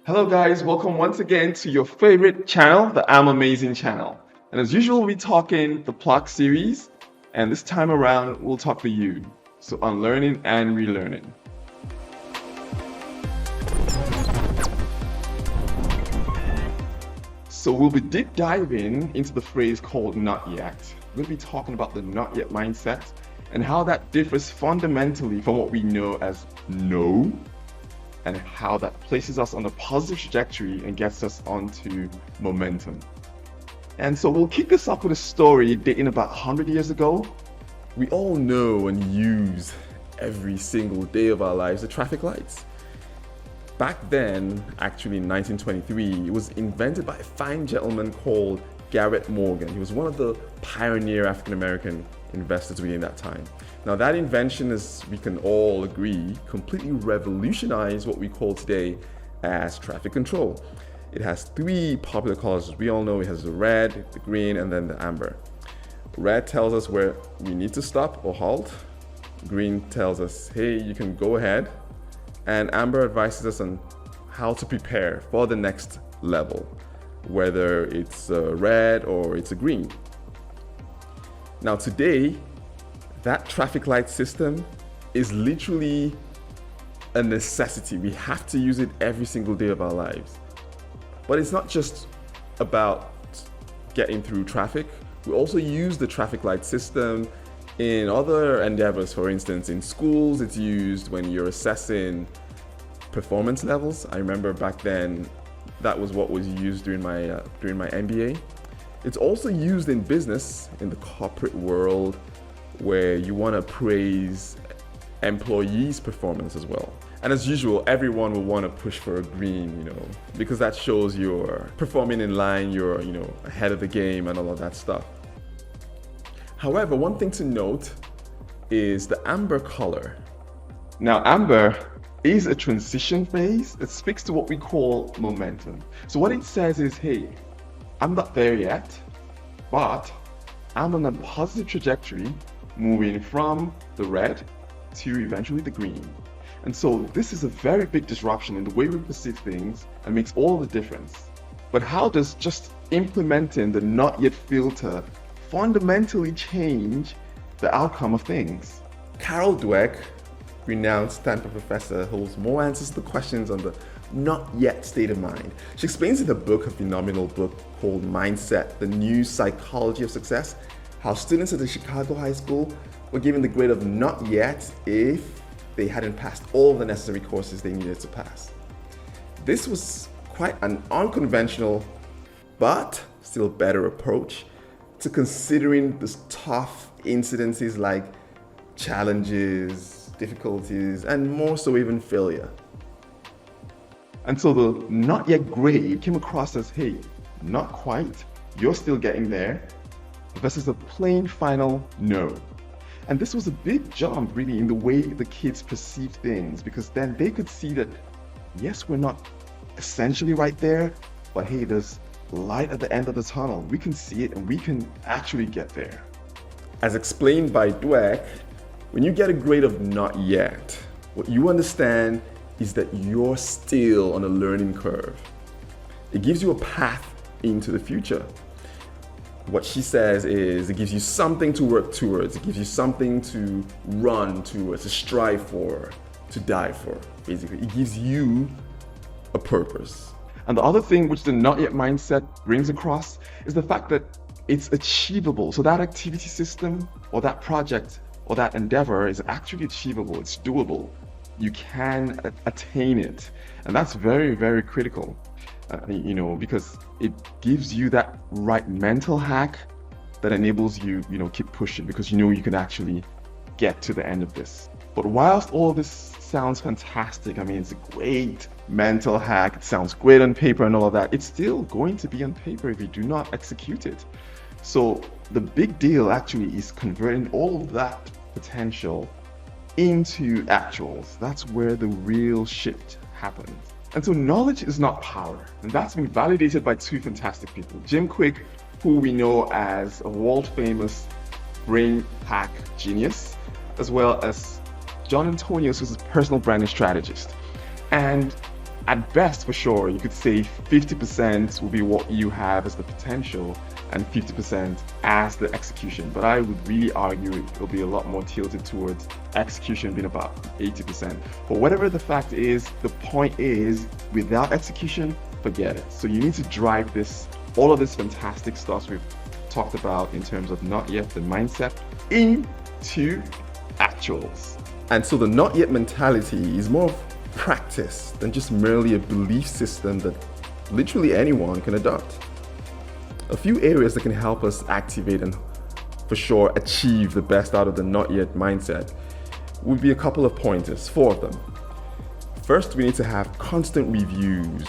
Hello guys, welcome once again to your favorite channel, the I'm Amazing channel. And as usual, we'll be talking the Block series, and this time around, we'll talk the U. So unlearning and relearning. So we'll be deep diving into the phrase called not yet. We'll be talking about the not yet mindset and how that differs fundamentally from what we know as no, and how that places us on a positive trajectory and gets us onto momentum. And so we'll kick this off with a story dating about 100 years ago. We all know and use every single day of our lives the traffic lights. Back then, actually in 1923, it was invented by a fine gentleman called Garrett Morgan. He was one of the pioneer African-American investors within that time. Now that invention, as we can all agree, completely revolutionized what we call today as traffic control. It has three popular colors. As we all know, it has the red, the green, and then the amber. Red tells us where we need to stop or halt. Green tells us, hey, you can go ahead. And amber advises us on how to prepare for the next level, whether it's a red or it's a green. Now today, that traffic light system is literally a necessity. We have to use it every single day of our lives. But it's not just about getting through traffic. We also use the traffic light system in other endeavors. For instance, in schools, it's used when you're assessing performance levels. I remember back then, that was what was used during my MBA. It's also used in business, in the corporate world, where you want to praise employees' performance as well. And as usual, everyone will want to push for a green, because that shows you're performing in line, you're, ahead of the game and all of that stuff. However, one thing to note is the amber color. Now, amber is a transition phase. It speaks to what we call momentum. So what it says is, hey, I'm not there yet, but I'm on a positive trajectory moving from the red to eventually the green. And so this is a very big disruption in the way we perceive things and makes all the difference. But how does just implementing the not yet filter fundamentally change the outcome of things? Carol Dweck, renowned Stanford professor, holds more answers to the questions on the not yet state of mind. She explains in her book, a phenomenal book called Mindset, the New Psychology of Success, how students at the Chicago High School were given the grade of not yet if they hadn't passed all the necessary courses they needed to pass. This was quite an unconventional, but still better approach to considering the tough incidences like challenges, difficulties, and more so even failure. And so the not yet grade came across as, hey, not quite, you're still getting there, versus a plain final no. And this was a big jump really in the way the kids perceived things, because then they could see that, yes, we're not essentially right there, but hey, there's light at the end of the tunnel. We can see it and we can actually get there. As explained by Dweck, when you get a grade of not yet, what you understand is that you're still on a learning curve. It gives you a path into the future. What she says is it gives you something to work towards. It gives you something to run towards, to strive for, to die for, basically. It gives you a purpose. And the other thing which the not yet mindset brings across is the fact that it's achievable. So that activity system or that project or that endeavor is actually achievable. It's doable. You can attain it. And that's very, very critical. Because it gives you that right mental hack that enables you, keep pushing, because you can actually get to the end of this. But whilst all this sounds fantastic, it's a great mental hack, it sounds great on paper and all of that, it's still going to be on paper if you do not execute it. So the big deal actually is converting all of that potential into actuals. That's where the real shift happens. And so knowledge is not power. And that's been validated by two fantastic people. Jim Quick, who we know as a world famous brain hack genius, as well as John Antonius, who's a personal branding strategist. And At best, for sure, you could say 50% will be what you have as the potential and 50% as the execution. But I would really argue it'll be a lot more tilted towards execution being about 80%. But whatever the fact is, the point is, without execution, forget it. So you need to drive this, all of this fantastic stuff we've talked about in terms of not yet, the mindset, into actuals. And so the not yet mentality is more of practice than just merely a belief system that literally anyone can adopt. A few areas that can help us activate and for sure achieve the best out of the not yet mindset would be a couple of pointers, 4 of them. First, we need to have constant reviews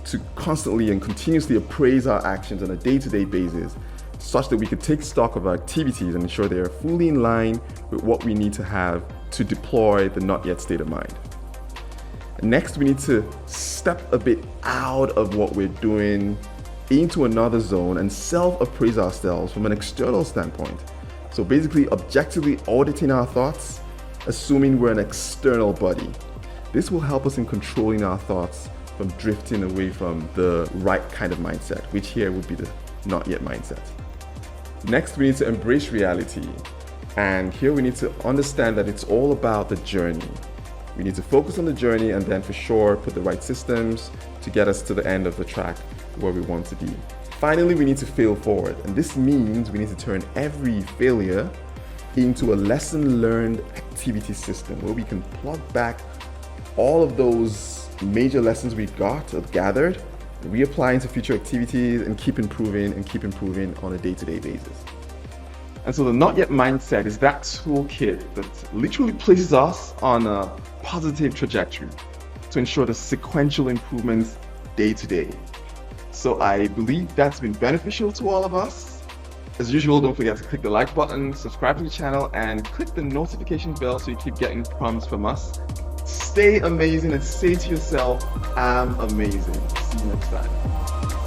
to constantly and continuously appraise our actions on a day-to-day basis, such that we could take stock of our activities and ensure they are fully in line with what we need to have to deploy the not yet state of mind. Next, we need to step a bit out of what we're doing into another zone and self-appraise ourselves from an external standpoint. So basically, objectively auditing our thoughts, assuming we're an external body. This will help us in controlling our thoughts from drifting away from the right kind of mindset, which here would be the not yet mindset. Next, we need to embrace reality. And here we need to understand that it's all about the journey. We need to focus on the journey and then for sure put the right systems to get us to the end of the track where we want to be. Finally, we need to fail forward. And this means we need to turn every failure into a lesson learned activity system where we can plug back all of those major lessons we got or gathered, reapply into future activities and keep improving on a day-to-day basis. And so the not yet mindset is that toolkit that literally places us on a positive trajectory to ensure the sequential improvements day to day. So I believe that's been beneficial to all of us. As usual, don't forget to click the like button, subscribe to the channel, and click the notification bell so you keep getting prompts from us. Stay amazing and say to yourself, I'm amazing. See you next time.